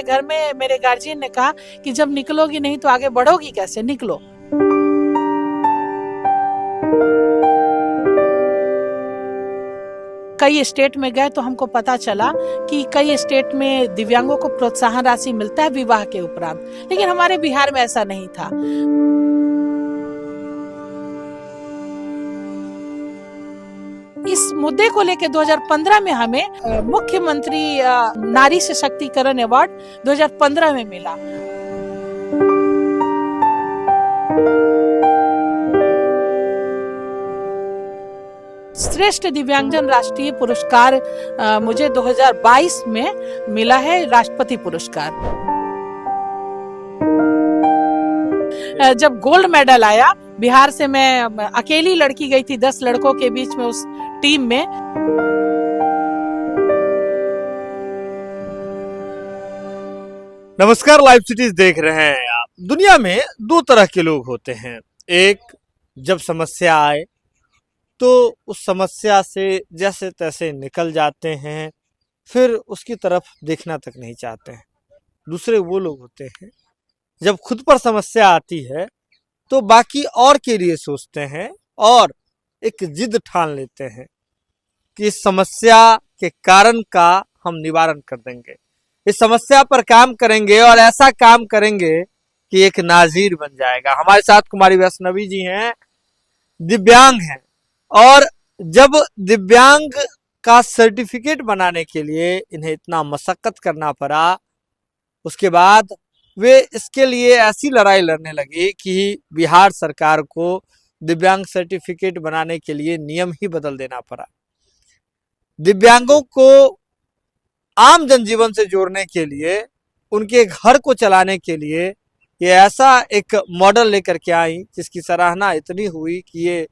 घर में मेरे गार्जियन ने कहा कि जब निकलोगी नहीं तो आगे बढ़ोगी कैसे, निकलो। कई स्टेट में गए तो हमको पता चला कि कई स्टेट में दिव्यांगों को प्रोत्साहन राशि मिलता है विवाह के उपरांत, लेकिन हमारे बिहार में ऐसा नहीं था। इस मुद्दे को लेकर 2015 में हमें मुख्यमंत्री नारी सशक्तिकरण अवार्ड 2015 में मिला। श्रेष्ठ दिव्यांगजन राष्ट्रीय पुरस्कार मुझे 2022 में मिला है, राष्ट्रपति पुरस्कार। जब गोल्ड मेडल आया, बिहार से मैं अकेली लड़की गई थी 10 लड़कों के बीच में उस टीम में। नमस्कार, लाइव सिटीज देख रहे हैं आप। दुनिया में दो तरह के लोग होते हैं। एक, जब समस्या आए तो उस समस्या से जैसे तैसे निकल जाते हैं, फिर उसकी तरफ देखना तक नहीं चाहते हैं। दूसरे वो लोग होते हैं जब खुद पर समस्या आती है तो बाकी और के लिए सोचते हैं और एक जिद ठान लेते हैं कि इस समस्या के कारण का हम निवारण कर देंगे, इस समस्या पर काम करेंगे और ऐसा काम करेंगे कि एक नाजीर बन जाएगा। हमारे साथ कुमारी वैष्णवी जी हैं, दिव्यांग हैं, और जब दिव्यांग का सर्टिफिकेट बनाने के लिए इन्हें इतना मशक्कत करना पड़ा, उसके बाद वे इसके लिए ऐसी लड़ाई लड़ने लगी कि बिहार सरकार को दिव्यांग सर्टिफिकेट बनाने के लिए नियम ही बदल देना पड़ा। दिव्यांगों को आम जनजीवन से जोड़ने के लिए, उनके घर को चलाने के लिए ये ऐसा एक मॉडल लेकर के आई जिसकी सराहना इतनी हुई कि ये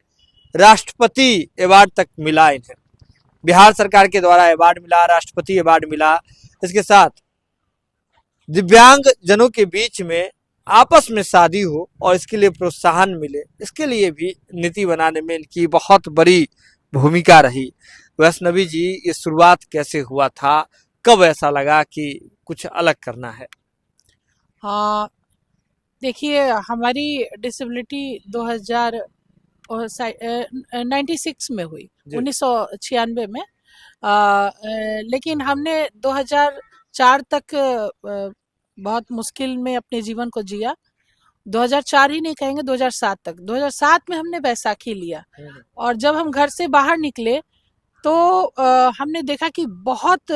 राष्ट्रपति अवार्ड तक मिला इन्हें। बिहार सरकार के द्वारा अवार्ड मिला, राष्ट्रपति अवार्ड मिला। इसके साथ दिव्यांग जनों के बीच में आपस में शादी हो और इसके लिए प्रोत्साहन मिले, इसके लिए भी नीति बनाने में इनकी बहुत बड़ी भूमिका रही। वैष्णवी जी, ये शुरुआत कैसे हुआ था, कब ऐसा लगा कि कुछ अलग करना है? हाँ, देखिए, हमारी डिसेबिलिटी 96 में हुई, 1996 में। लेकिन हमने 2004 तक बहुत मुश्किल में अपने जीवन को जिया। 2004 ही नहीं कहेंगे, 2007 तक। 2007 में हमने बैसाखी लिया और जब हम घर से बाहर निकले तो हमने देखा कि बहुत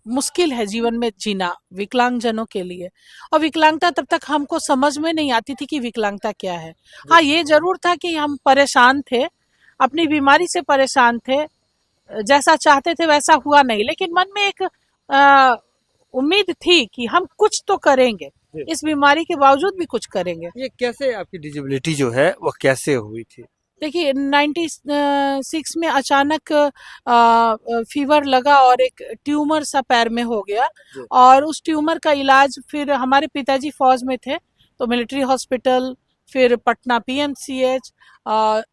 मुश्किल है जीवन में जीना विकलांगजनों के लिए। और विकलांगता तब तक हमको समझ में नहीं आती थी कि विकलांगता क्या है। हाँ, ये जरूर था कि हम परेशान थे, अपनी बीमारी से परेशान थे, जैसा चाहते थे वैसा हुआ नहीं, लेकिन मन में एक उम्मीद थी कि हम कुछ तो करेंगे, इस बीमारी के बावजूद भी कुछ करेंगे। ये कैसे आपकी डिसेबिलिटी जो है वो कैसे हुई थी? देखिए, 96 में अचानक फीवर लगा और एक ट्यूमर सा पैर में हो गया, और उस ट्यूमर का इलाज, फिर हमारे पिताजी फौज में थे तो मिलिट्री हॉस्पिटल, फिर पटना PMCH, और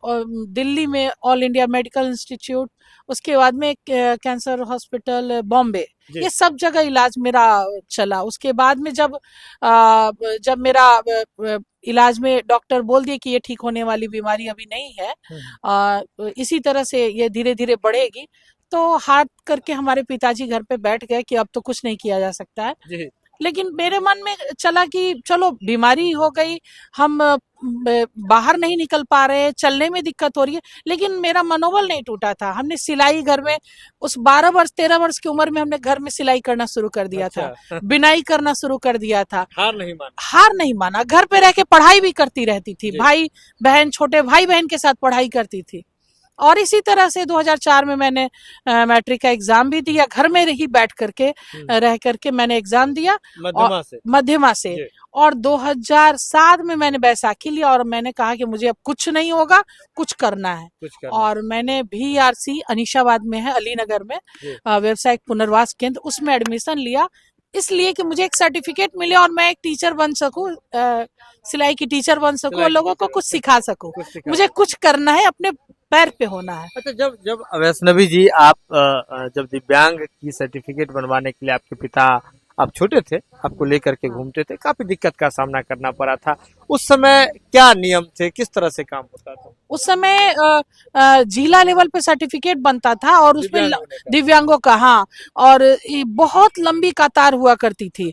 दिल्ली में ऑल इंडिया मेडिकल इंस्टीट्यूट, उसके बाद में कैंसर हॉस्पिटल बॉम्बे, ये सब जगह इलाज मेरा चला। उसके बाद में जब मेरा इलाज में डॉक्टर बोल दिए कि ये ठीक होने वाली बीमारी अभी नहीं है, इसी तरह से ये धीरे धीरे बढ़ेगी, तो हाथ करके हमारे पिताजी घर पे बैठ गए कि अब तो कुछ नहीं किया जा सकता है। लेकिन मेरे मन में चला कि चलो, बीमारी हो गई, हम बाहर नहीं निकल पा रहे, चलने में दिक्कत हो रही है, लेकिन मेरा मनोबल नहीं टूटा था। हमने सिलाई घर में, उस 12 वर्ष 13 वर्ष की उम्र में हमने घर में सिलाई करना शुरू कर दिया था, बिनाई करना शुरू कर दिया था। हार नहीं माना, घर पे रह के पढ़ाई भी करती रहती थी, भाई बहन, छोटे भाई बहन के साथ पढ़ाई करती थी। और इसी तरह से 2004 में मैंने मैट्रिक का एग्जाम भी दिया, घर में ही बैठ करके रह करके मैंने एग्जाम दिया मध्यमा से। और 2007 में मैंने बैसाखी लिया और मैंने कहा कि मुझे अब कुछ नहीं होगा, कुछ करना है। और मैंने VRC अनीशाबाद में है, अलीनगर में, व्यावसायिक पुनर्वास केंद्र, उसमें एडमिशन लिया, इसलिए कि मुझे एक सर्टिफिकेट मिले और मैं एक टीचर बन सकूं, सिलाई की टीचर बन सकूं और लोगों को कुछ सिखा सकूं। मुझे कुछ करना है, अपने पैर पे होना है। अच्छा, जब वैष्णवी जी, आप जब दिव्यांग की सर्टिफिकेट बनवाने के लिए आपके पिता आप छोटे थे, आपको लेकर के घूमते थे, काफी दिक्कत का सामना करना पड़ा था। उस समय क्या नियम थे, किस तरह से काम होता था? उस समय जिला लेवल पे सर्टिफिकेट बनता था और उसमें दिव्यांग होने का। दिव्यांगों का, हाँ। और ये बहुत लंबी कतार हुआ करती थी।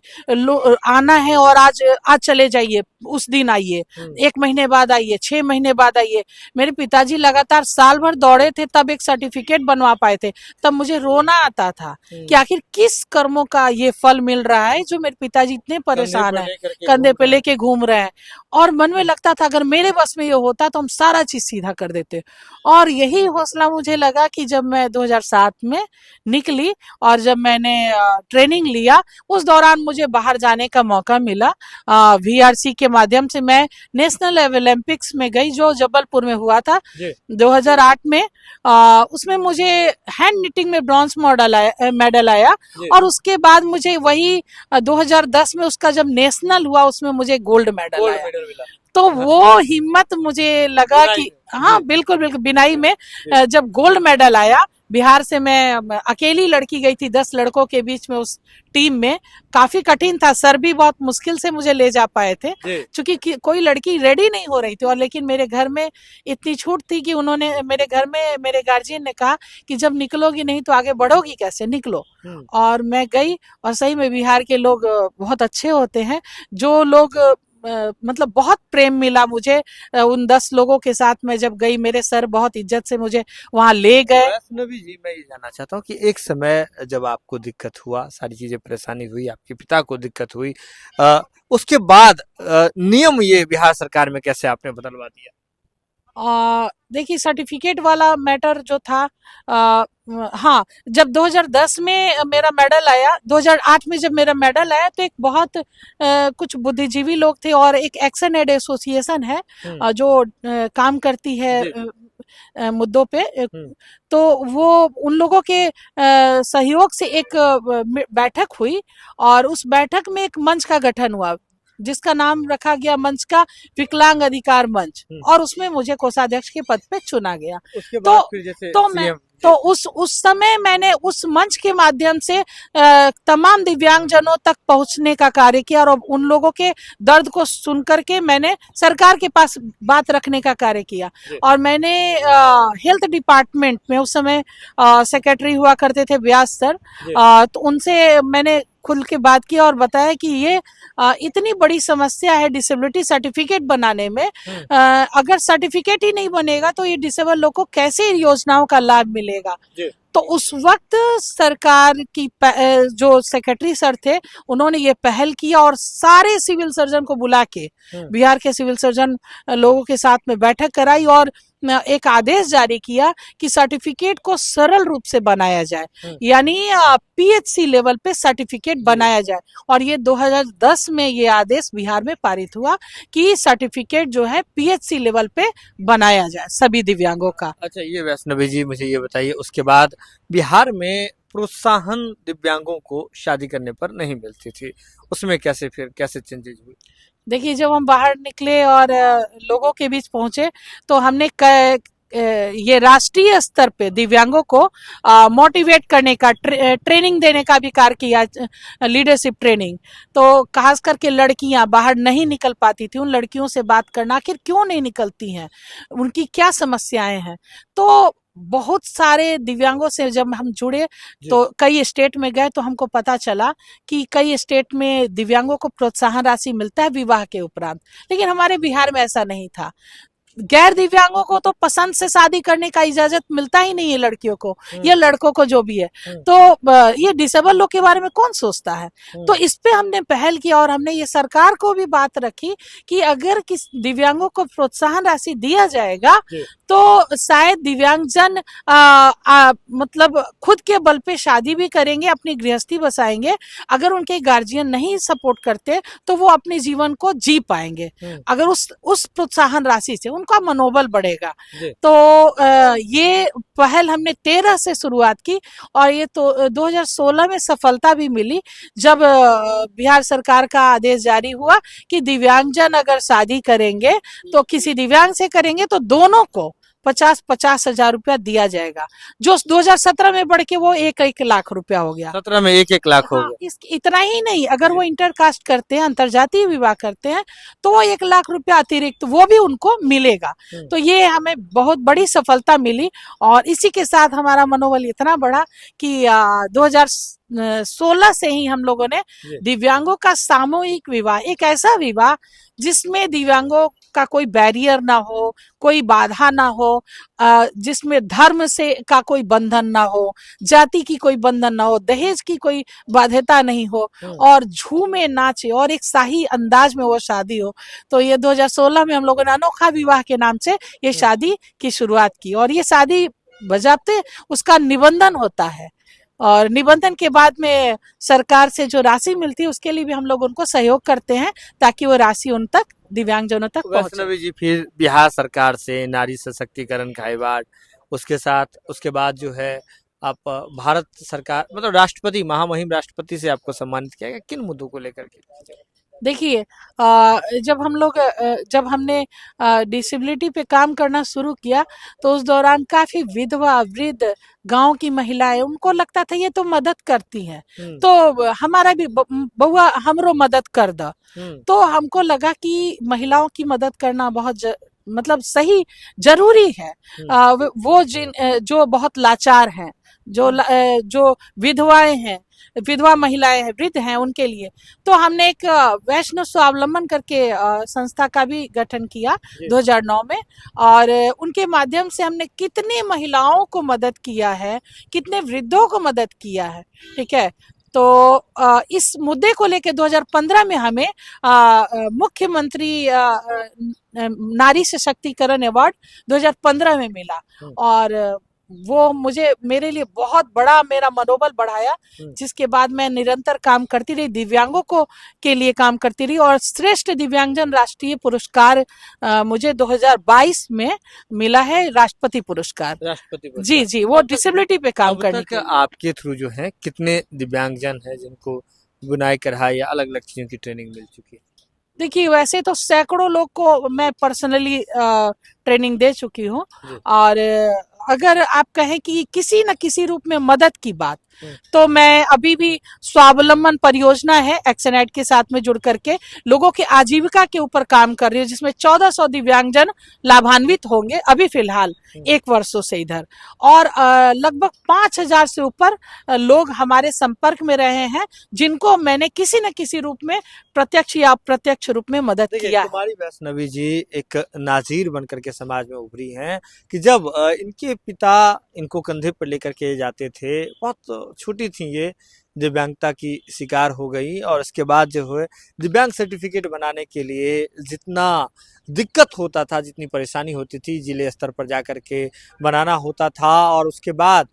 आना है और आज आज चले जाइए, उस दिन आइए, 1 महीने बाद आइए, 6 महीने बाद आइए। मेरे पिताजी लगातार साल भर दौड़े थे, तब एक सर्टिफिकेट बनवा पाए थे। तब मुझे रोना आता था कि आखिर किस कर्मों का ये फल मिल रहा है जो मेरे पिताजी इतने परेशान है, कंधे पे लेके घूम रहे हैं। और मन में लगता था अगर मेरे बस में ये होता तो हम सारा चीज सीधा कर देते। और यही हौसला मुझे लगा कि जब मैं 2007 में निकली और जब मैंने ट्रेनिंग लिया, उस दौरान मुझे बाहर जाने का मौका मिला। वीआरसी के माध्यम से मैं नेशनल ओलंपिक्स में गई जो जबलपुर में हुआ था 2008 में। उसमें मुझे हैंड निटिंग में ब्रॉन्ज मेडल आया। और उसके बाद मुझे वही 2010 में उसका जब नेशनल हुआ उसमें मुझे गोल्ड मेडल आया। तो वो हिम्मत मुझे लगा कि हाँ, बिल्कुल बिल्कुल, बिनाई में जब गोल्ड मेडल आया, बिहार से मैं अकेली लड़की गई थी 10 लड़कों के बीच में उस टीम में। काफी कठिन था, सर भी बहुत मुश्किल से मुझे ले जा पाए थे क्योंकि कोई लड़की रेडी नहीं हो रही थी। और लेकिन मेरे घर में इतनी छूट थी कि उन्होंने, मेरे घर में मेरे गार्जियन ने कहा कि जब निकलोगी नहीं तो आगे बढ़ोगी कैसे, निकलो। और मैं गई और सही में बिहार के लोग बहुत अच्छे होते हैं। जो लोग मतलब बहुत प्रेम मिला मुझे उन 10 लोगों के साथ मैं जब गई। मेरे सर बहुत इज्जत से मुझे वहां ले गए। वैष्णवी जी, मैं ये जानना चाहता हूँ कि एक समय जब आपको दिक्कत हुआ, सारी चीजें परेशानी हुई, आपके पिता को दिक्कत हुई, उसके बाद नियम ये बिहार सरकार में कैसे आपने बदलवा दिया? देखिए, सर्टिफिकेट वाला मैटर जो था, हाँ, जब 2010 में मेरा मेडल आया, 2008 में जब मेरा मेडल आया तो एक बहुत कुछ बुद्धिजीवी लोग थे और एक एक्शन एड एसोसिएशन है जो काम करती है मुद्दों पे। तो वो उन लोगों के सहयोग से एक बैठक हुई और उस बैठक में एक मंच का गठन हुआ जिसका नाम रखा गया मंच का विकलांग अधिकार मंच। और उसमें मुझे कोषाध्यक्ष के पद पे चुना गया। उसके बाद फिर जैसे मैं उस समय मैंने उस मंच के माध्यम से तमाम दिव्यांगजनों तक पहुंचने का कार्य किया और उन लोगों के दर्द को सुन करके मैंने सरकार के पास बात रखने का कार्य किया। और मैंने हेल्थ डिपार्टमेंट में उस समय सेक्रेटरी हुआ करते थे व्यास सर, तो उनसे मैंने खुल के बात की और बताया कि ये इतनी बड़ी समस्या है डिसेबिलिटी सर्टिफिकेट बनाने में। अगर सर्टिफिकेट ही नहीं बनेगा तो ये डिसेबल लोग को कैसे योजनाओं का लाभ मिलेगा। तो उस वक्त सरकार की जो सेक्रेटरी सर थे उन्होंने ये पहल किया और सारे सिविल सर्जन को बुला के बिहार के सिविल सर्जन लोगों के साथ में बैठक कराई और एक आदेश जारी किया कि सर्टिफिकेट को सरल रूप से बनाया जाए, यानी पीएचसी लेवल पे सर्टिफिकेट बनाया जाए। और ये 2010 में ये आदेश बिहार में पारित हुआ कि सर्टिफिकेट जो है पीएचसी लेवल पे बनाया जाए सभी दिव्यांगों का। अच्छा, ये वैष्णवी जी मुझे ये बताइए, उसके बाद बिहार में प्रोत्साहन दिव्यांगों को शादी करने पर नहीं मिलती थी, उसमें कैसे चेंजेस हुए? देखिए, जब हम बाहर निकले और लोगों के बीच पहुंचे तो हमने ये राष्ट्रीय स्तर पे दिव्यांगों को मोटिवेट करने का ट्रेनिंग देने का भी कार्य किया, लीडरशिप ट्रेनिंग। तो खास करके लड़कियां बाहर नहीं निकल पाती थी, उन लड़कियों से बात करना आखिर क्यों नहीं निकलती हैं, उनकी क्या समस्याएं हैं। तो बहुत सारे दिव्यांगों से जब हम जुड़े तो कई स्टेट में गए तो हमको पता चला कि कई स्टेट में दिव्यांगों को प्रोत्साहन राशि मिलता है विवाह के उपरांत, लेकिन हमारे बिहार में ऐसा नहीं था। गैर दिव्यांगों को तो पसंद से शादी करने का इजाजत मिलता ही नहीं है, लड़कियों को या लड़कों को जो भी है। तो ये डिसेबल लोग के बारे में कौन सोचता है। तो इस पे हमने पहल की और हमने ये सरकार को भी बात रखी कि अगर किस दिव्यांगों को प्रोत्साहन राशि दिया जाएगा तो शायद दिव्यांगजन मतलब खुद के बल पे शादी भी करेंगे, अपनी गृहस्थी बसाएंगे। अगर उनके गार्जियन नहीं सपोर्ट करते तो वो अपने जीवन को जी पाएंगे अगर उस प्रोत्साहन राशि से उनका मनोबल बढ़ेगा। तो ये पहल हमने 13 से शुरुआत की और ये तो 2016 में सफलता भी मिली जब बिहार सरकार का आदेश जारी हुआ कि दिव्यांगजन अगर शादी करेंगे तो किसी दिव्यांग से करेंगे तो दोनों को 50-50 हजार रुपया दिया जाएगा, जो 2017 में बढ़ के वो 1-1 लाख रुपया हो गया। 17 में 1-1 लाख हो हाँ, गया। इतना ही नहीं, अगर वो इंटरकास्ट करते हैं, अंतरजातीय विवाह करते हैं, तो वो 1 लाख रुपया अतिरिक्त वो भी उनको मिलेगा। तो ये हमें बहुत बड़ी सफलता मिली, और इसी के साथ हमारा मनोबल इतना बढ़ा कि 2016 से ही हम लोगों ने दिव्यांगों का सामूहिक विवाह, एक ऐसा विवाह जिसमें दिव्यांगों का कोई बैरियर ना हो, कोई बाधा ना हो, जिसमें धर्म से का कोई बंधन ना हो, जाति की कोई बंधन ना हो, दहेज की कोई बाध्यता नहीं हो, और झूमे नाचे और एक शाही अंदाज में वो शादी हो। तो ये 2016 में हम लोगों ने अनोखा विवाह के नाम से ये शादी की शुरुआत की, और ये शादी बजाते उसका निबंधन होता है, और निबंधन के बाद में सरकार से जो राशि मिलती है उसके लिए भी हम लोग उनको सहयोग करते हैं, ताकि वो राशि उन तक, दिव्यांगजनों तक पहुंचे। वैष्णवी जी, फिर बिहार सरकार से नारी सशक्तिकरण का अवार्ड, उसके साथ उसके बाद जो है आप भारत सरकार मतलब राष्ट्रपति, महामहिम राष्ट्रपति से आपको सम्मानित किया गया, किन मुद्दों को लेकर के? देखिए, जब हमने डिसेबिलिटी पे काम करना शुरू किया, तो उस दौरान काफी विधवा, वृद्ध, गांव की महिलाएं, उनको लगता था ये तो मदद करती हैं, तो हमारा भी बउआ हमरो मदद कर दो। तो हमको लगा कि महिलाओं की मदद करना बहुत मतलब सही, जरूरी है। वो जो बहुत लाचार हैं, जो विधवाएं हैं, विधवा महिलाएं हैं, वृद्ध हैं, उनके लिए तो हमने एक वैष्णव स्वावलंबन करके संस्था का भी गठन किया 2009 में, और उनके माध्यम से हमने कितने महिलाओं को मदद किया है, कितने वृद्धों को मदद किया है। ठीक है, तो इस मुद्दे को लेकर 2015 में हमें मुख्यमंत्री नारी सशक्तिकरण अवार्ड 2015 में मिला, और वो मेरे लिए बहुत बड़ा, मेरा मनोबल बढ़ाया, जिसके बाद मैं निरंतर काम करती रही, दिव्यांगों को के लिए काम करती रही, और श्रेष्ठ दिव्यांगजन राष्ट्रीय पुरस्कार मुझे 2022 में मिला है, राष्ट्रपति पुरस्कार। जी जी, वो डिसेबिलिटी पे काम करने के। आपके थ्रू जो है कितने दिव्यांगजन है जिनको बुनाई, कढ़ाई या अलग अलग चीजों की ट्रेनिंग मिल चुकी है? देखिए, वैसे तो सैकड़ों लोग को मैं पर्सनली ट्रेनिंग दे चुकी हूँ, और अगर आप कहें कि किसी न किसी रूप में मदद की बात, तो मैं अभी भी स्वावलंबन परियोजना है एक्सनएड के साथ में जुड़ करके लोगों की आजीविका के ऊपर काम कर रही हूँ, जिसमें 1400 दिव्यांगजन लाभान्वित होंगे अभी फिलहाल 1 वर्षों से इधर, और लगभग 5000 से ऊपर लोग हमारे संपर्क में रहे हैं, जिनको मैंने किसी न किसी रूप में प्रत्यक्ष या अप्रत्यक्ष रूप में मदद किया है। कुमारी वैष्णवी जी एक नाजीर बनकर के समाज में उभरी हैं कि जब इनके पिता इनको कंधे पर लेकर के जाते थे, बहुत छोटी थी ये, दिव्यांगता की शिकार हो गई, और इसके बाद जो है दिव्यांग सर्टिफिकेट बनाने के लिए जितना दिक्कत होता था, जितनी परेशानी होती थी, जिले स्तर पर जाकर के बनाना होता था, और उसके बाद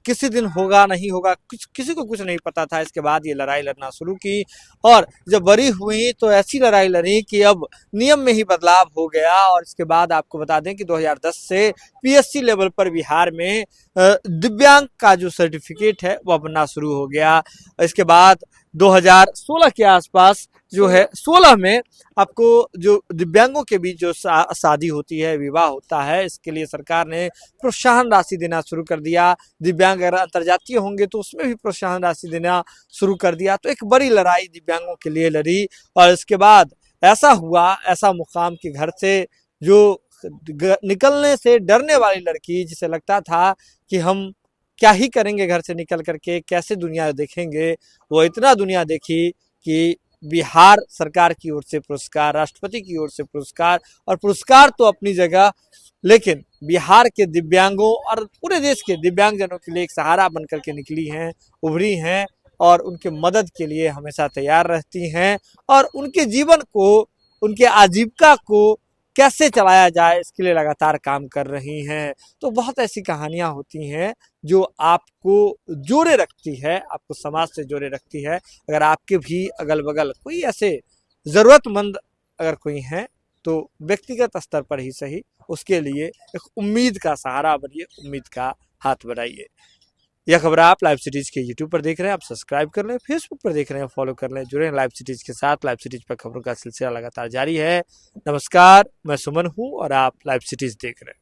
किसी दिन होगा नहीं होगा किसी को कुछ नहीं पता था। इसके बाद ये लड़ाई लड़ना शुरू की, और जब बड़ी हुई तो ऐसी लड़ाई लड़ी कि अब नियम में ही बदलाव हो गया, और इसके बाद आपको बता दें कि 2010 से पीएससी लेवल पर बिहार में दिव्यांग का जो सर्टिफिकेट है वो बनना शुरू हो गया। इसके बाद 2016 के आसपास जो है 16 में आपको जो दिव्यांगों के बीच जो शादी होती है, विवाह होता है, इसके लिए सरकार ने प्रोत्साहन राशि देना शुरू कर दिया। दिव्यांग अगर अंतर्जातीय होंगे तो उसमें भी प्रोत्साहन राशि देना शुरू कर दिया। तो एक बड़ी लड़ाई दिव्यांगों के लिए लड़ी, और इसके बाद ऐसा हुआ, ऐसा मुकाम के घर से जो निकलने से डरने वाली लड़की, जिसे लगता था कि हम क्या ही करेंगे घर से निकल करके, कैसे दुनिया देखेंगे, वो इतना दुनिया देखी कि बिहार सरकार की ओर से पुरस्कार, राष्ट्रपति की ओर से पुरस्कार, और पुरस्कार तो अपनी जगह, लेकिन बिहार के दिव्यांगों और पूरे देश के दिव्यांगजनों के लिए एक सहारा बन करके निकली हैं, उभरी हैं, और उनके मदद के लिए हमेशा तैयार रहती हैं, और उनके जीवन को, उनके आजीविका को कैसे चलाया जाए इसके लिए लगातार काम कर रही हैं। तो बहुत ऐसी कहानियां होती हैं जो आपको जोड़े रखती है, आपको समाज से जोड़े रखती है। अगर आपके भी अगल बगल कोई ऐसे ज़रूरतमंद अगर कोई हैं, तो व्यक्तिगत स्तर पर ही सही, उसके लिए एक उम्मीद का सहारा बनिए, उम्मीद का हाथ बढ़ाइए। यह खबर आप लाइव सिटीज के यूट्यूब पर देख रहे हैं, आप सब्सक्राइब कर लें, फेसबुक पर देख रहे हैं फॉलो कर लें, जुड़े हैं लाइव सिटीज के साथ। लाइव सिटीज पर खबरों का सिलसिला लगातार जारी है। नमस्कार, मैं सुमन हूं और आप लाइव सिटीज देख रहे हैं।